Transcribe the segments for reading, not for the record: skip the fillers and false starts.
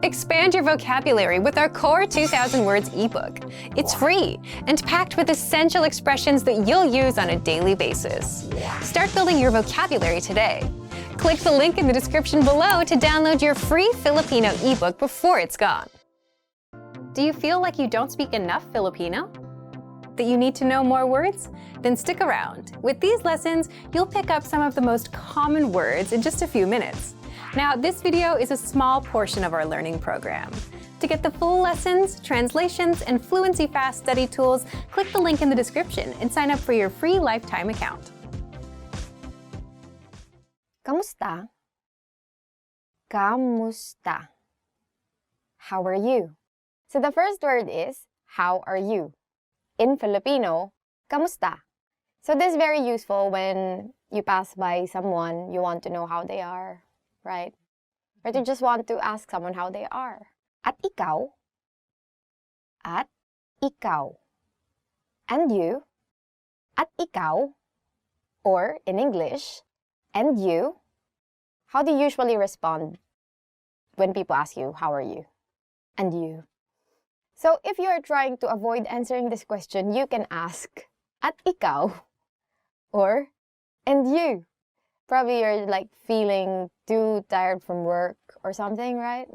Expand your vocabulary with our Core 2000 Words ebook. It's free and packed with essential expressions that you'll use on a daily basis. Start building your vocabulary today. Click the link in the description below to download your free Filipino ebook before it's gone. Do you feel like you don't speak enough Filipino? That you need to know more words? Then stick around. With these lessons, you'll pick up some of the most common words in just a few minutes. Now, this video is a small portion of our learning program. To get the full lessons, translations, and Fluency Fast study tools, click the link in the description and sign up for your free lifetime account. Kamusta? Kamusta? How are you? So the first word is, how are you? In Filipino, kamusta? So this is very useful when you pass by someone, you want to know how they are, right? Or you just want to ask someone how they are. At ikaw? At ikaw. And you? At ikaw? Or in English, and you? How do you usually respond when people ask you, how are you? And you? So if you are trying to avoid answering this question, you can ask, at ikaw? Or, and you? Probably you're like feeling too tired from work or something, right?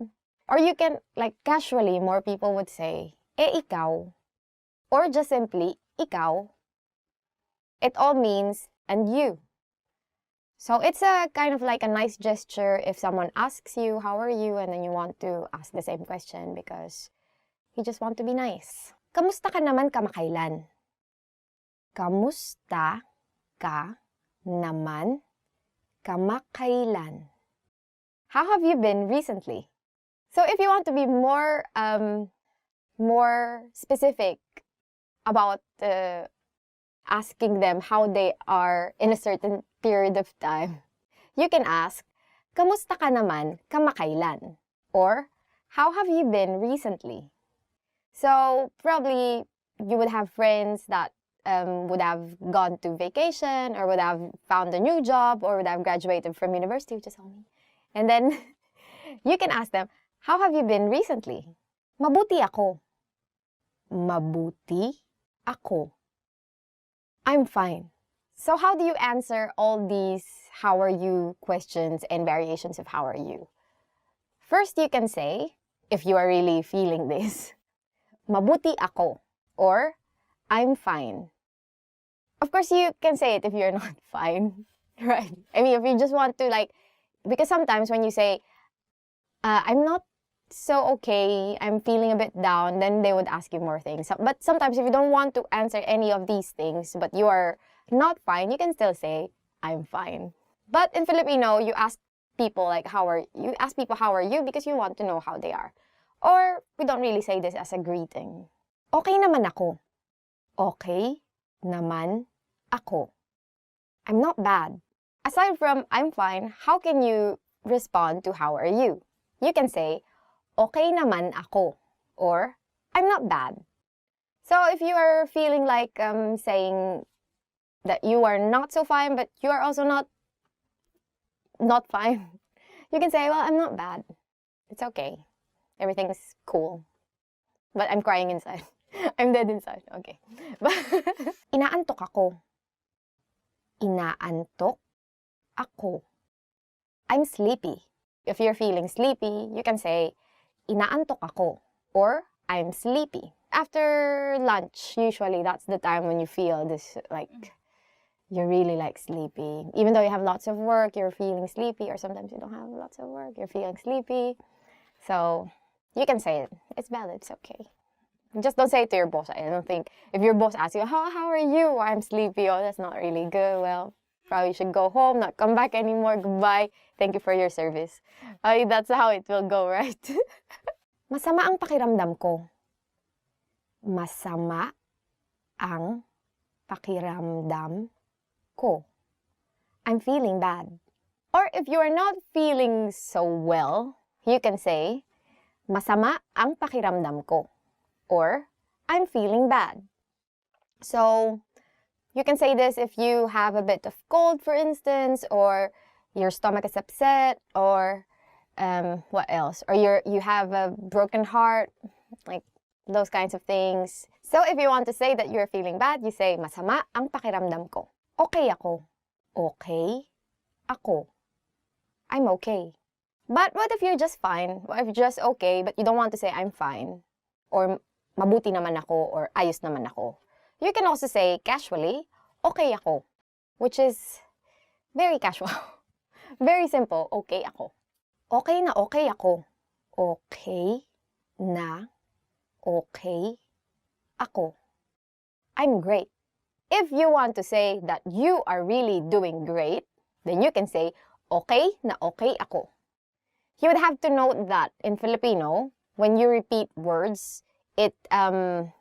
Or you can, like casually, more people would say, ikaw? Or just simply, ikaw? It all means, and you. So it's a kind of like a nice gesture if someone asks you, how are you? And then you want to ask the same question because you just want to be nice. Kamusta ka naman kamakailan? Kamusta ka naman kamakailan? How have you been recently? So if you want to be more specific about asking them how they are in a certain period of time, you can ask, kamusta ka naman kamakailan? Or, how have you been recently? So probably you would have friends that would have gone to vacation or would have found a new job or would have graduated from university, which is all me. And then you can ask them, how have you been recently? Mabuti ako. Mabuti ako. I'm fine. So how do you answer all these how are you questions and variations of how are you? First, you can say, if you are really feeling this, mabuti ako, or I'm fine. Of course, you can say it if you're not fine, right? I mean, if you just want to like, because sometimes when you say, I'm not so okay, I'm feeling a bit down, then they would ask you more things. But sometimes if you don't want to answer any of these things, but you are not fine, you can still say, I'm fine. But in Filipino, you ask people like, how are you because you want to know how they are. Or we don't really say this as a greeting. Okay naman ako. Okay naman ako. I'm not bad. Aside from I'm fine, how can you respond to how are you? You can say, okay naman ako, or I'm not bad. So if you are feeling like saying that you are not so fine, but you are also not fine, you can say, well, I'm not bad. It's okay. Everything's cool. But I'm crying inside. I'm dead inside. Okay. Inaantok ako. Inaantok ako. I'm sleepy. If you're feeling sleepy, you can say, inaantok ako, or I'm sleepy. After lunch, usually that's the time when you feel this, like, you're really like sleepy. Even though you have lots of work, you're feeling sleepy, or sometimes you don't have lots of work, you're feeling sleepy. So you can say it. It's valid. It's okay. Just don't say it to your boss. I don't think if your boss asks you, how are you? I'm sleepy. Oh, that's not really good. Well, probably should go home, not come back anymore. Goodbye. Thank you for your service. That's how it will go, right? Masama ang pakiramdam ko. Masama ang pakiramdam ko. I'm feeling bad. Or if you are not feeling so well, you can say, masama ang pakiramdam ko. Or, I'm feeling bad. So, you can say this if you have a bit of cold, for instance, or your stomach is upset, or what else? Or you have a broken heart, like those kinds of things. So if you want to say that you're feeling bad, you say, masama ang pakiramdam ko. Okay ako. Okay ako. I'm okay. But what if you're just fine? What if you're just okay, but you don't want to say I'm fine? Or mabuti naman ako, or ayos naman ako. You can also say casually, okay ako. Which is very casual. Very simple, okay ako. Okay na okay ako. Okay na okay ako. I'm great. If you want to say that you are really doing great, then you can say, okay na okay ako. You would have to note that in Filipino, when you repeat words, it,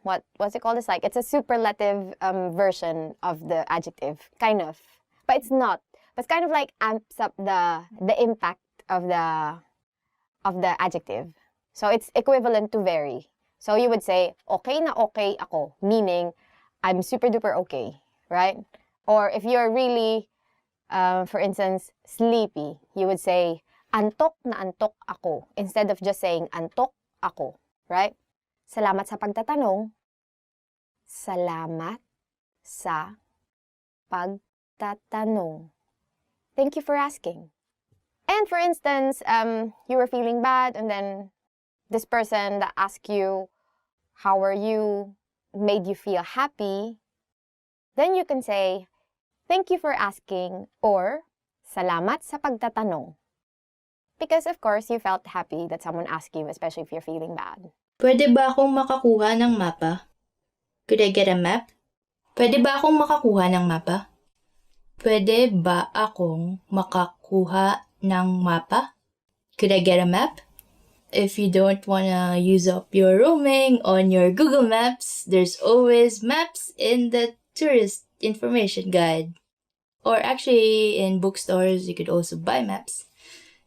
what's it called? It's like, it's a superlative version of the adjective, kind of. But it's not. But it's kind of like amps up the impact of the adjective. So it's equivalent to very. So you would say, okay na okay ako, meaning I'm super duper okay, right? Or if you're really, for instance, sleepy, you would say, antok na antok ako, instead of just saying antok ako, right? Salamat sa pagtatanong. Salamat sa pagtatanong. Thank you for asking. And for instance, you were feeling bad, and then this person that asked you, how are you, made you feel happy, then you can say, thank you for asking, or salamat sa pagtatanong. Because of course, you felt happy that someone asked you, especially if you're feeling bad. Pwede ba akong makakuha ng mapa? Could I get a map? Pwede ba akong makakuha ng mapa? Pwede ba akong makakuha ng mapa? Could I get a map? If you don't wanna use up your roaming on your Google Maps, there's always maps in the tourist information guide. Or actually, in bookstores, you could also buy maps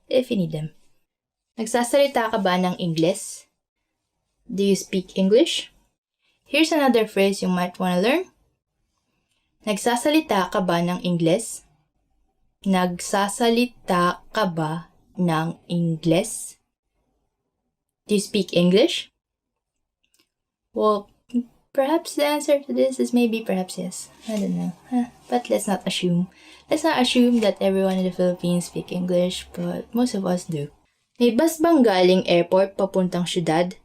if you need them. Nagsasalita ka ba ng Ingles? Do you speak English? Here's another phrase you might wanna learn. Nagsasalita ka ba ng Ingles? Nagsasalita ka ba ng Ingles? Do you speak English? Well, perhaps the answer to this is maybe perhaps yes. I don't know. But let's not assume. Let's not assume that everyone in the Philippines speak English, but most of us do. May bus bang galing airport papuntang syudad?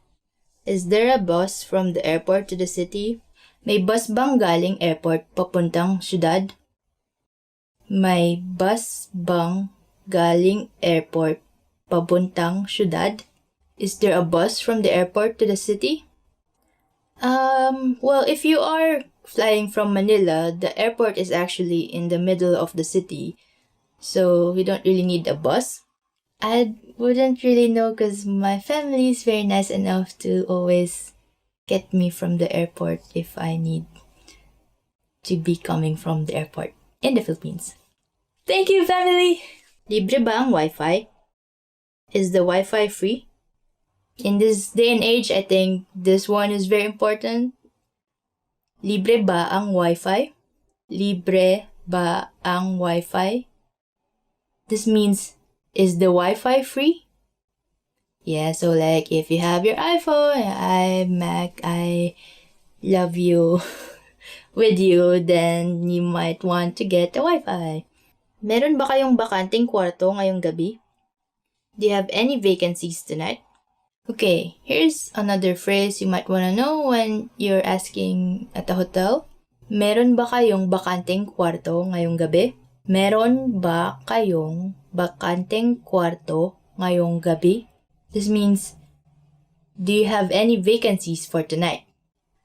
Is there a bus from the airport to the city? May bus bang galing airport papuntang syudad? May bus bang galing airport papuntang syudad? Is there a bus from the airport to the city? Well, if you are flying from Manila, the airport is actually in the middle of the city, so we don't really need a bus. I wouldn't really know because my family is very nice enough to always get me from the airport if I need to be coming from the airport in the Philippines. Thank you, family! Libre ba ang Wi-Fi? Is the Wi-Fi free? In this day and age, I think this one is very important. Libre ba ang Wi-Fi? Libre ba ang Wi-Fi? This means, is the Wi-Fi free? Yeah, so like if you have your iPhone, iMac, I love you with you, then you might want to get a Wi-Fi. Meron ba kayong bakanting kwarto ngayong gabi? Do you have any vacancies tonight? Okay, here's another phrase you might want to know when you're asking at a hotel. Meron ba kayong bakanting kwarto ngayong gabi? Meron ba kayong bakanting kwarto ngayong gabi? This means, do you have any vacancies for tonight?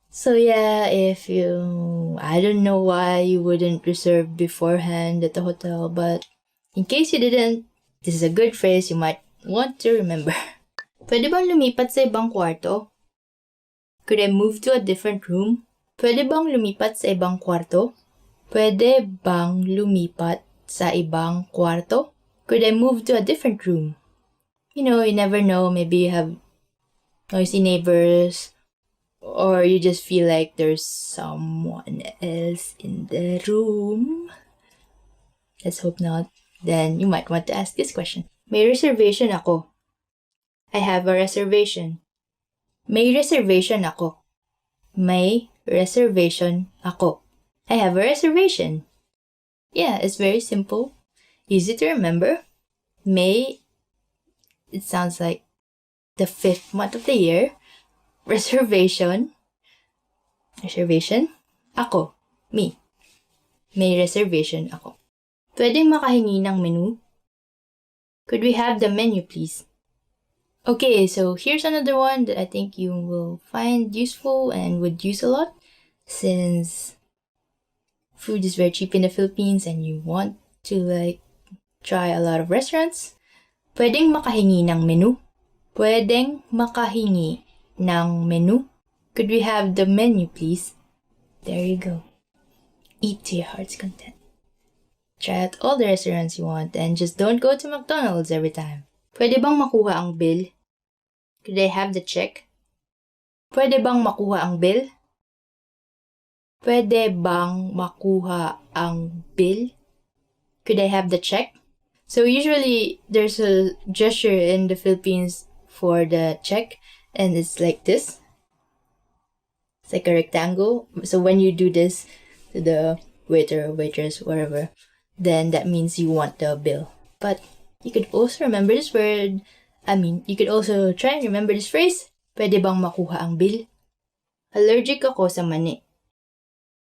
So yeah, I don't know why you wouldn't reserve beforehand at the hotel, but in case you didn't, this is a good phrase you might want to remember. Pwede bang lumipat sa ibang kwarto? Could I move to a different room? Pwede bang lumipat sa ibang kwarto? Pwede bang lumipat sa ibang kwarto? Could I move to a different room? You know, you never know. Maybe you have noisy neighbors, or you just feel like there's someone else in the room. Let's hope not. Then you might want to ask this question. May reservation ako. I have a reservation. May reservation ako. May reservation ako. I have a reservation. Yeah, it's very simple. Easy to remember. May, it sounds like the 5th month of the year. Reservation. Ako. Me. May reservation ako. Pwedeng makahingi ng menu? Could we have the menu, please? Okay, so here's another one that I think you will find useful and would use a lot since food is very cheap in the Philippines and you want to try a lot of restaurants. Pwedeng makahingi ng menu? Pwedeng makahingi ng menu? Could we have the menu, please? There you go. Eat to your heart's content. Try out all the restaurants you want and just don't go to McDonald's every time. Pwede bang makuha ang bill? Could I have the check? Pwede bang makuha ang bill? Pwede bang makuha ang bill? Could I have the check? So usually there's a gesture in the Philippines for the check and it's like this. It's like a rectangle. So when you do this to the waiter or waitress, whatever, then that means you want the bill. But you could also remember this word. You could also try and remember this phrase. Pwede bang makuha ang bill? Allergic ako sa mani.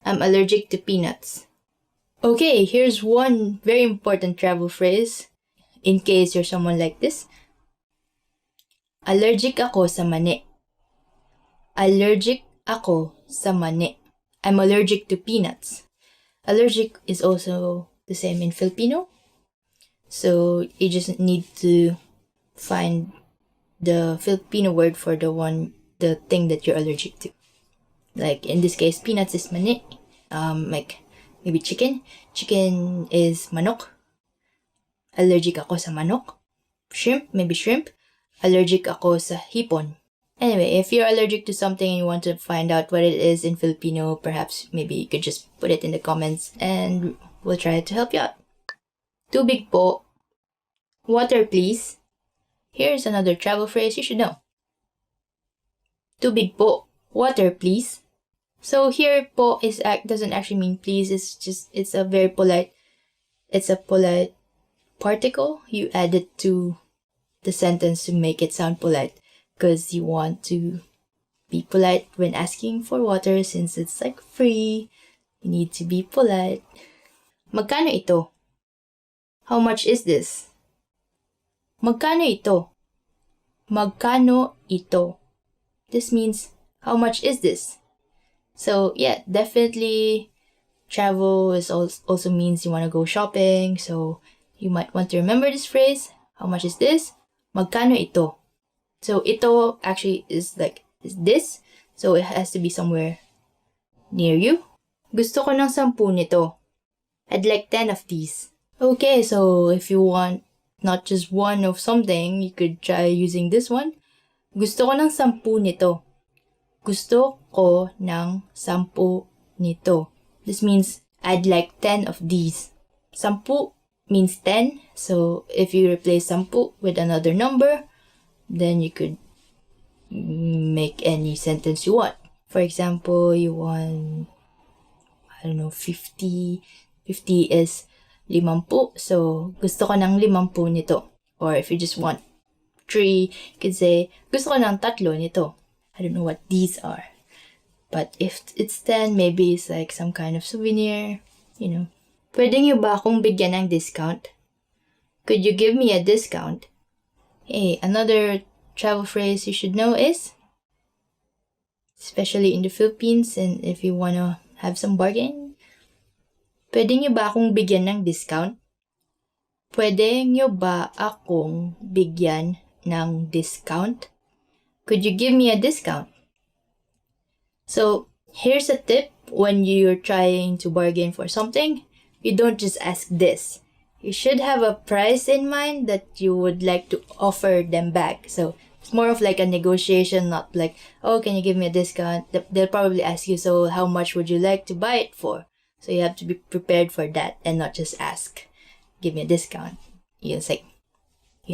I'm allergic to peanuts. Okay, here's one very important travel phrase in case you're someone like this. Allergic ako sa mani. Allergic ako sa mani. I'm allergic to peanuts. Allergic is also the same in Filipino. So you just need to find the Filipino word for the thing that you're allergic to. Like in this case, peanuts is mani. Like maybe chicken. Chicken is manok. Allergic ako sa manok. Shrimp, maybe shrimp. Allergic ako sa hipon. Anyway, if you're allergic to something and you want to find out what it is in Filipino, perhaps maybe you could just put it in the comments and we'll try to help you out. Tubig po. Water please. Here's another travel phrase you should know. Tubig po. Water please. So here po doesn't actually mean please. It's a polite particle. You add it to the sentence to make it sound polite because you want to be polite when asking for water since it's like free. You need to be polite. Magkano ito? How much is this? Magkano ito? Magkano ito? This means, how much is this? So yeah, definitely travel also means you want to go shopping. So you might want to remember this phrase. How much is this? Magkano ito? So ito actually is this. So it has to be somewhere near you. Gusto ko ng 10 nito. I'd like 10 of these. Okay, so if you want not just one of something, you could try using this one. Gusto ko ng 10 nito. Gusto ko ng 10 nito. This means I'd like 10 of these. 10 means 10. So if you replace 10 with another number, then you could make any sentence you want. For example, you want, 50. 50 is 50. So, gusto ko ng 50 nito. Or if you just want 3, you could say, gusto ko ng 3 nito. I don't know what these are. But if it's 10, maybe it's like some kind of souvenir, Pwede niyo ba akong bigyan ng discount? Could you give me a discount? Hey, another travel phrase you should know is, especially in the Philippines and if you want to have some bargain, pwede niyo ba akong bigyan ng discount? Pwede niyo ba akong bigyan ng discount? Could you give me a discount? So, here's a tip when you're trying to bargain for something. You don't just ask this. You should have a price in mind that you would like to offer them back. So, it's more of like a negotiation, not like, oh, can you give me a discount? They'll probably ask you, so how much would you like to buy it for? So you have to be prepared for that and not just ask, give me a discount. You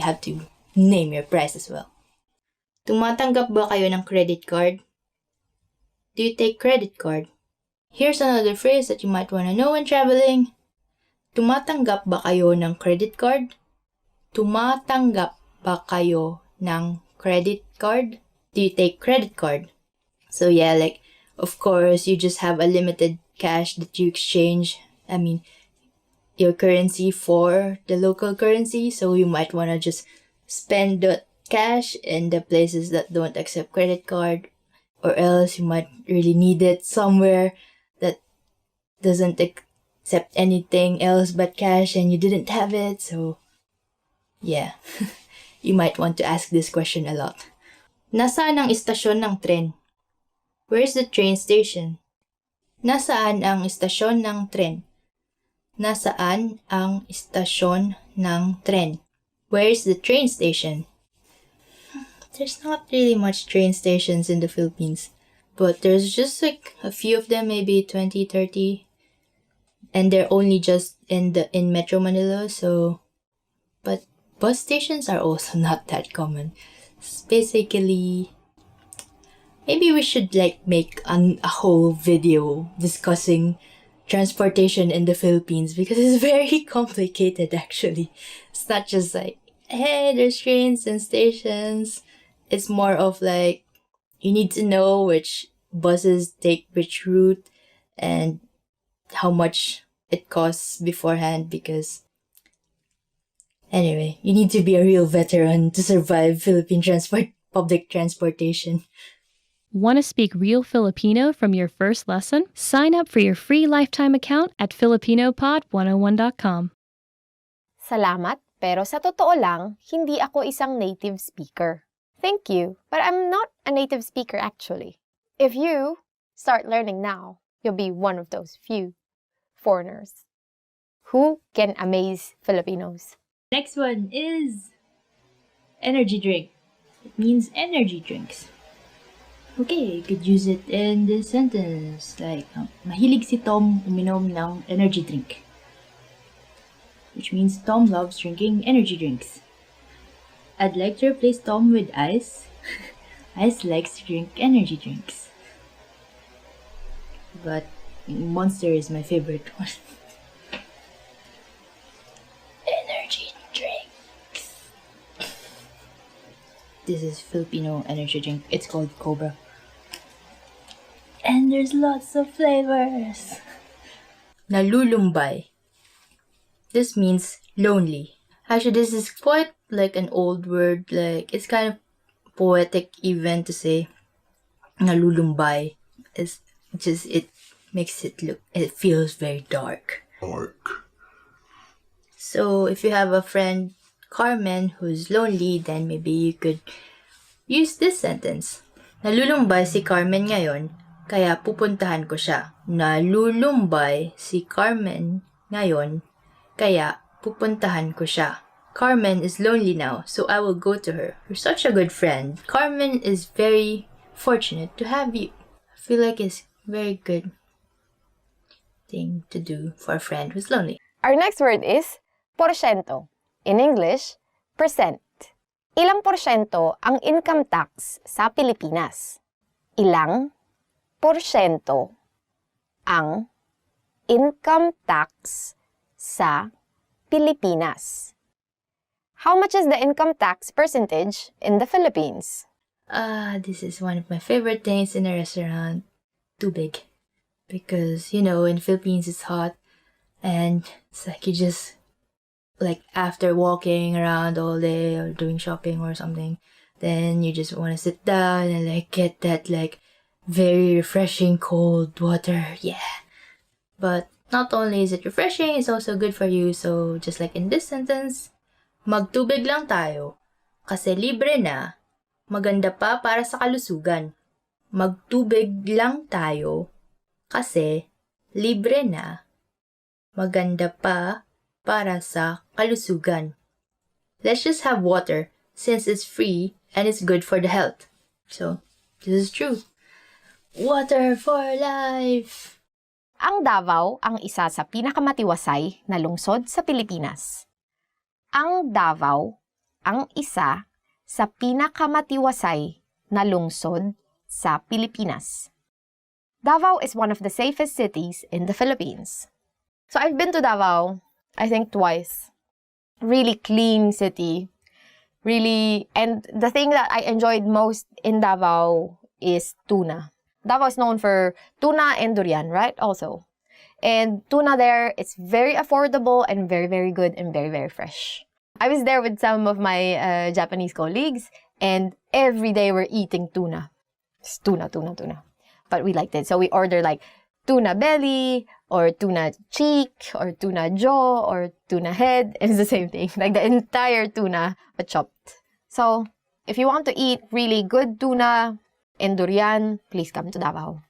have to name your price as well. Tumatanggap ba kayo ng credit card? Do you take credit card? Here's another phrase that you might want to know when traveling. Tumatanggap ba kayo ng credit card? Tumatanggap ba kayo ng credit card? Do you take credit card? So yeah, like, of course, you just have a limited cash that you exchange. I mean, your currency for the local currency. So you might want to just spend the cash in the places that don't accept credit card. Or else you might really need it somewhere that doesn't accept anything else but cash and you didn't have it. So yeah, you might want to ask this question a lot. Nasaan ang istasyon ng tren? Where's the train station? Nasaan ang istasyon ng tren? Nasaan ang istasyon ng tren? Where's the train station? There's not really much train stations in the Philippines, but there's just like a few of them, maybe 20, 30, and they're only just in Metro Manila. So, but bus stations are also not that common. It's basically, maybe we should like make a whole video discussing transportation in the Philippines because it's very complicated actually. It's not just like, hey, there's trains and stations. It's more of like, you need to know which buses take which route and how much it costs beforehand because anyway, you need to be a real veteran to survive Philippine public transportation. Want to speak real Filipino from your first lesson? Sign up for your free lifetime account at filipinopod101.com. Salamat, pero sa totoo lang, hindi ako isang native speaker. Thank you, but I'm not a native speaker actually. If you start learning now, you'll be one of those few foreigners who can amaze Filipinos. Next one is energy drink. It means energy drinks. Okay, you could use it in this sentence. Like, mahilig si Tom uminom ng energy drink. Which means Tom loves drinking energy drinks. I'd like to replace Tom with Ice. Ice likes to drink energy drinks. But Monster is my favorite one. Energy drinks. This is Filipino energy drink. It's called Cobra. And there's lots of flavors. Nalulumbay. This means lonely. Actually, this is quite like an old word. Like, it's kind of poetic even to say nalulumbay. It's just, it makes it look, it feels very dark. So if you have a friend, Carmen, who's lonely, then maybe you could use this sentence. Nalulumbay si Carmen ngayon, kaya pupuntahan ko siya. Nalulumbay si Carmen ngayon, kaya pupuntahan ko siya. Carmen is lonely now, so I will go to her. You're such a good friend. Carmen is very fortunate to have you. I feel like it's a very good thing to do for a friend who's lonely. Our next word is porsyento. In English, percent. Ilang porsyento ang income tax sa Pilipinas? Ilang porsyento ang income tax sa Pilipinas? How much is the income tax percentage in the Philippines? This is one of my favorite things in a restaurant. Tubig. Because, you know, in the Philippines it's hot and it's like you just, like after walking around all day or doing shopping or something, then you just want to sit down and like get that like very refreshing cold water. Yeah. But not only is it refreshing, it's also good for you. So just like in this sentence, magtubig lang tayo kasi libre na, maganda pa para sa kalusugan. Magtubig lang tayo kasi libre na, maganda pa para sa kalusugan. Let's just have water since it's free and it's good for the health. So, this is true. Water for life! Ang Davao ang isa sa pinakamatiwasay na lungsod sa Pilipinas. Ang Davao ang isa sa pinakamatiwasay na lungsod sa Pilipinas. Davao is one of the safest cities in the Philippines. So I've been to Davao, I think twice. Really clean city. Really, and the thing that I enjoyed most in Davao is tuna. Davao is known for tuna and durian, right? Also. And tuna there, it's very affordable and very, very good and very, very fresh. I was there with some of my Japanese colleagues, and every day we're eating tuna. It's tuna. But we liked it. So we order like tuna belly, or tuna cheek, or tuna jaw, or tuna head. And it's the same thing. Like the entire tuna, but chopped. So if you want to eat really good tuna and durian, please come to Davao.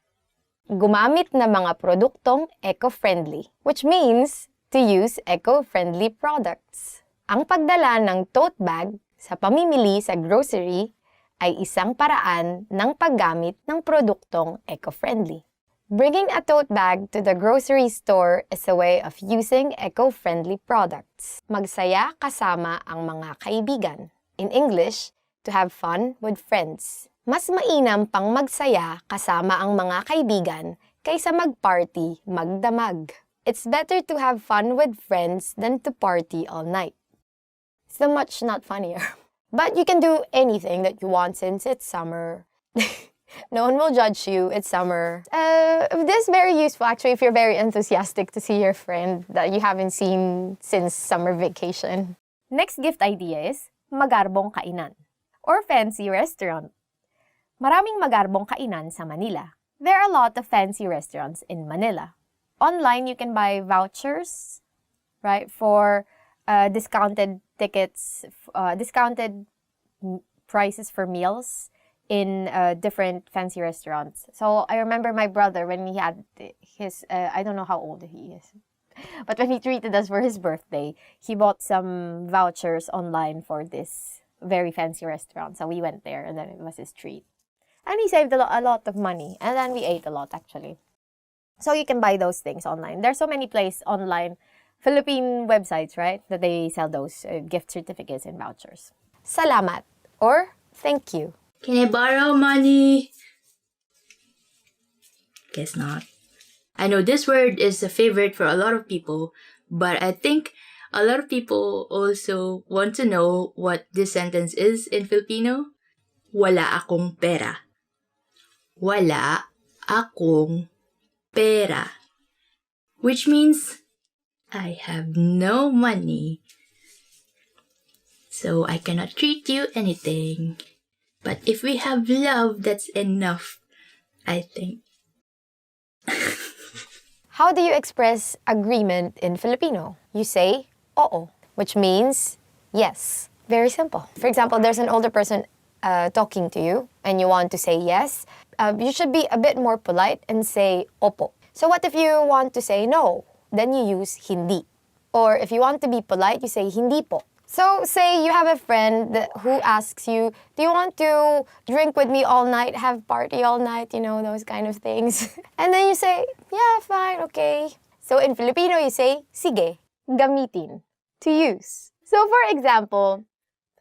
Gumamit na mga produktong eco-friendly, which means to use eco-friendly products. Ang pagdala ng tote bag sa pamimili sa grocery ay isang paraan ng paggamit ng produktong eco-friendly. Bringing a tote bag to the grocery store is a way of using eco-friendly products. Magsaya kasama ang mga kaibigan. In English, to have fun with friends. Mas mainam pang magsaya kasama ang mga kaibigan kaysa mag-party, magdamag. It's better to have fun with friends than to party all night. So much not funnier. But you can do anything that you want since it's summer. No one will judge you. It's summer. This is very useful actually if you're very enthusiastic to see your friend that you haven't seen since summer vacation. Next gift idea is magarbong kainan or fancy restaurant. Maraming magarbong kainan sa Manila. There are a lot of fancy restaurants in Manila. Online, you can buy vouchers, right, for discounted tickets, discounted prices for meals in different fancy restaurants. So I remember my brother when he had his, I don't know how old he is, but when he treated us for his birthday, he bought some vouchers online for this very fancy restaurant. So we went there and then it was his treat. And he saved a lot of money. And then we ate a lot, actually. So you can buy those things online. There's so many places online, Philippine websites, right, that they sell those gift certificates and vouchers. Salamat, or thank you. Can I borrow money? Guess not. I know this word is a favorite for a lot of people, but I think a lot of people also want to know what this sentence is in Filipino. Wala akong pera. Wala akong pera. Which means I have no money. So I cannot treat you anything. But if we have love, that's enough, I think. How do you express agreement in Filipino? You say, oo, which means yes. Very simple. For example, there's an older person talking to you and you want to say yes. You should be a bit more polite and say opo. So what if you want to say no? Then you use hindi. Or if you want to be polite, you say hindi po. So say you have a friend who asks you, do you want to drink with me all night, have party all night, you know, those kind of things. And then you say, yeah, fine, okay. So in Filipino, you say, sige, gamitin, to use. So for example,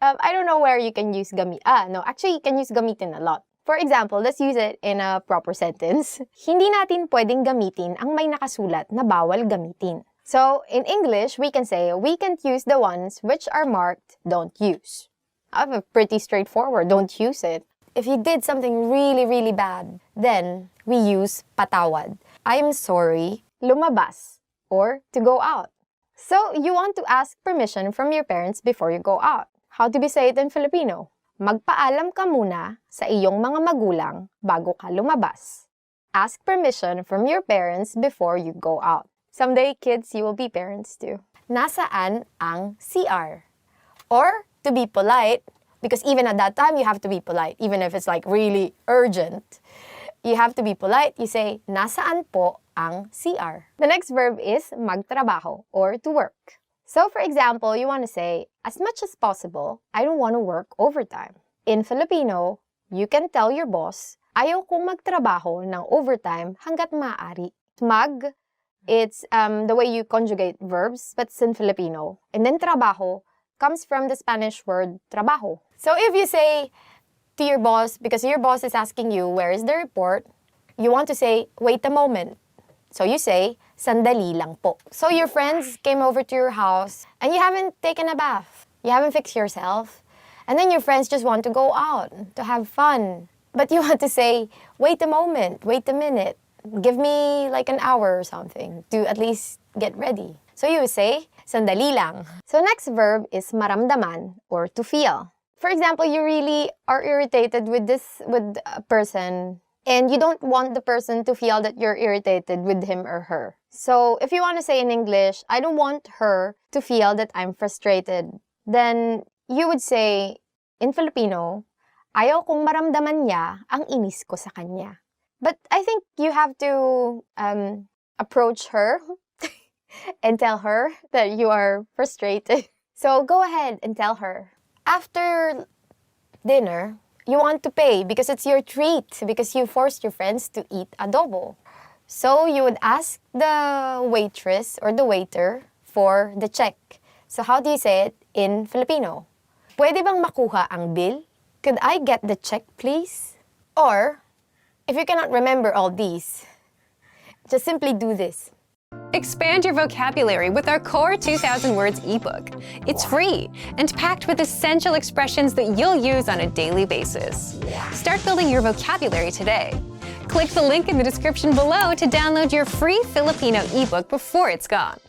I don't know where you can use actually you can use gamitin a lot. For example, let's use it in a proper sentence. Hindi natin pwedeng gamitin ang may nakasulat na bawal gamitin. So, in English, we can say, we can't use the ones which are marked don't use. I have a pretty straightforward, don't use it. If you did something really, really bad, then we use patawad. I'm sorry, lumabas, or to go out. So, you want to ask permission from your parents before you go out. How do we say it in Filipino? Magpaalam ka muna sa iyong mga magulang bago ka lumabas. Ask permission from your parents before you go out. Someday, kids, you will be parents too. Nasaan ang CR? Or, to be polite, because even at that time, you have to be polite, even if it's like really urgent. You have to be polite. You say, nasaan po ang CR? The next verb is magtrabaho, or to work. So, for example, you want to say, as much as possible, I don't want to work overtime. In Filipino, you can tell your boss, ayaw kong magtrabaho ng overtime hanggat maaari. Mag, it's the way you conjugate verbs, but it's in Filipino. And then trabaho, comes from the Spanish word trabajo. So if you say to your boss, because your boss is asking you, where is the report? You want to say, wait a moment. So you say, sandali lang po. So your friends came over to your house and you haven't taken a bath. You haven't fixed yourself. And then your friends just want to go out to have fun. But you want to say, wait a moment, wait a minute. Give me like an hour or something to at least get ready. So you would say, sandali lang. So next verb is maramdaman or to feel. For example, you really are irritated with a person and you don't want the person to feel that you're irritated with him or her. So if you want to say in English, I don't want her to feel that I'm frustrated, then you would say in Filipino, ayaw kong maramdaman niya ang inis ko sa kanya. But I think you have to approach her and tell her that you are frustrated. So go ahead and tell her. After dinner, you want to pay because it's your treat, because you forced your friends to eat adobo. So you would ask the waitress or the waiter for the check. So how do you say it in Filipino? Pwede bang makuha ang bill? Could I get the check, please? Or, if you cannot remember all these, just simply do this. Expand your vocabulary with our Core 2000 Words ebook. It's free and packed with essential expressions that you'll use on a daily basis. Start building your vocabulary today. Click the link in the description below to download your free Filipino ebook before it's gone.